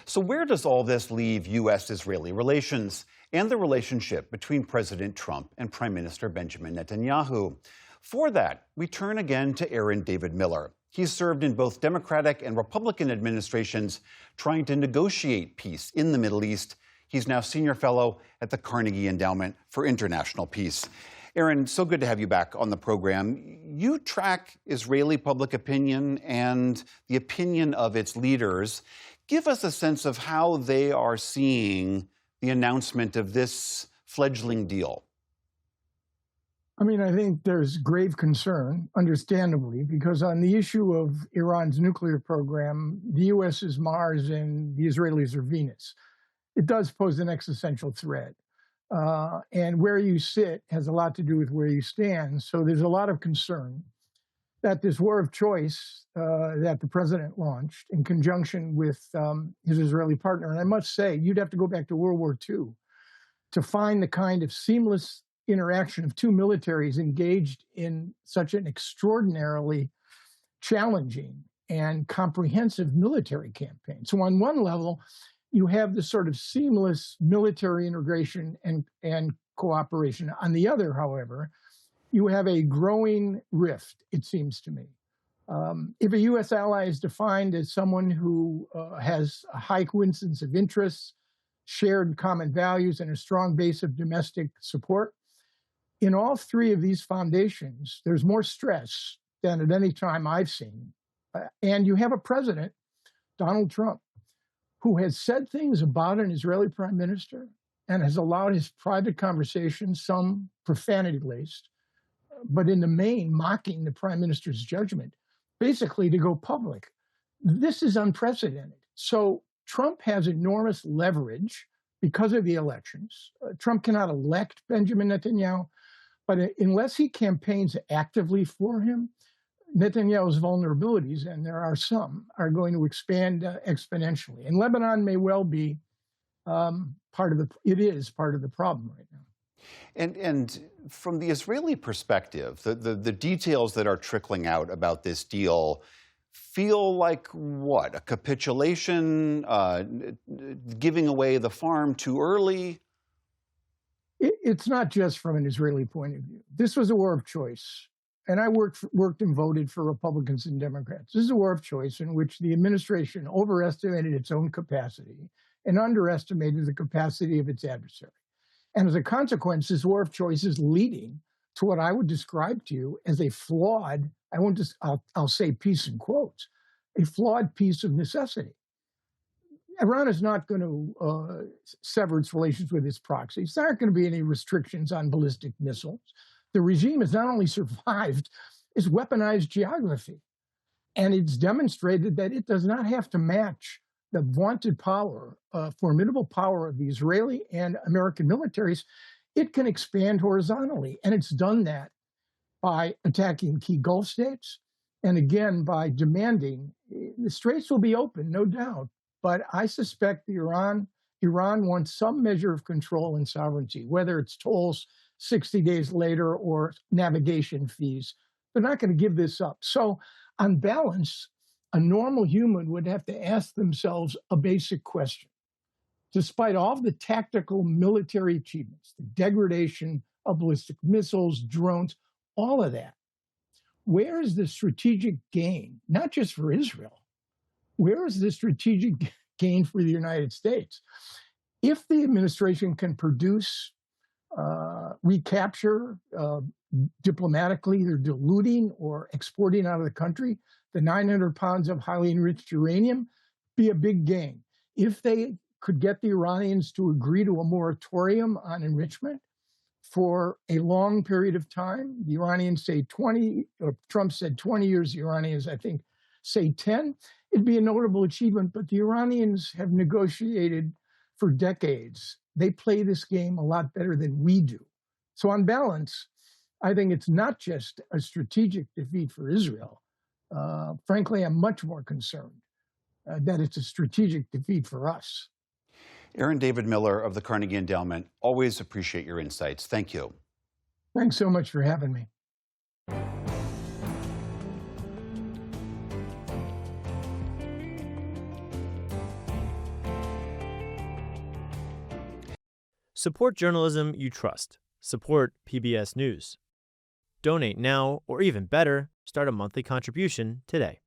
So where does all this leave U.S. Israeli relations and the relationship between President Trump and Prime Minister Benjamin Netanyahu? For that, we turn again to Aaron David Miller. He's served in both Democratic and Republican administrations trying to negotiate peace in the Middle East. He's now senior fellow at the Carnegie Endowment for International Peace. Aaron, so good to have you back on the program. You track Israeli public opinion and the opinion of its leaders. Give us a sense of how they are seeing the announcement of this fledgling deal. I mean, I think there's grave concern, understandably, because on the issue of Iran's nuclear program, the U.S. is Mars and the Israelis are Venus. It does pose an existential threat. And where you sit has a lot to do with where you stand. So there's a lot of concern that this war of choice that the president launched in conjunction with his Israeli partner, and I must say, you'd have to go back to World War II to find the kind of seamless interaction of two militaries engaged in such an extraordinarily challenging and comprehensive military campaign. So on one level, you have this sort of seamless military integration and cooperation. On the other, however, you have a growing rift, it seems to me. If a U.S. ally is defined as someone who has a high coincidence of interests, shared common values, and a strong base of domestic support, in all three of these foundations, there's more stress than at any time I've seen. And you have a president, Donald Trump, who has said things about an Israeli prime minister and has allowed his private conversations, some profanity-laced, but in the main mocking the prime minister's judgment, basically to go public. This is unprecedented. So Trump has enormous leverage because of the elections. Trump cannot elect Benjamin Netanyahu, but unless he campaigns actively for him, Netanyahu's vulnerabilities, and there are some, are going to expand exponentially. And Lebanon may well be part of the problem right now. And from the Israeli perspective, the details that are trickling out about this deal feel like what? A capitulation, giving away the farm too early? It's not just from an Israeli point of view. This was a war of choice. And I worked and voted for Republicans and Democrats. This is a war of choice in which the administration overestimated its own capacity and underestimated the capacity of its adversary. And as a consequence, this war of choice is leading to what I would describe to you as a flawed, I'll say peace in quotes, a flawed piece of necessity. Iran is not going to sever its relations with its proxies. There aren't going to be any restrictions on ballistic missiles. The regime has not only survived, it's weaponized geography. And it's demonstrated that it does not have to match the vaunted power, formidable power of the Israeli and American militaries. It can expand horizontally. And it's done that by attacking key Gulf states. And again, by demanding, the straits will be open, no doubt. But I suspect Iran wants some measure of control and sovereignty, whether it's tolls 60 days later or navigation fees. They're not going to give this up. So on balance, a normal human would have to ask themselves a basic question. Despite all of the tactical military achievements, the degradation of ballistic missiles, drones, all of that, where is the strategic gain, not just for Israel? Where is the strategic gain for the United States? If the administration can produce, recapture diplomatically, either diluting or exporting out of the country, the 900 pounds of highly enriched uranium, be a big gain. If they could get the Iranians to agree to a moratorium on enrichment for a long period of time, the Iranians say 20, or Trump said 20 years, the Iranians, I think, say 10, it'd be a notable achievement. But the Iranians have negotiated for decades. They play this game a lot better than we do. So on balance, I think it's not just a strategic defeat for Israel. Frankly, I'm much more concerned that it's a strategic defeat for us. Aaron David Miller of the Carnegie Endowment, always appreciate your insights. Thank you. Thanks so much for having me. Support journalism you trust. Support PBS News. Donate now, or even better, start a monthly contribution today.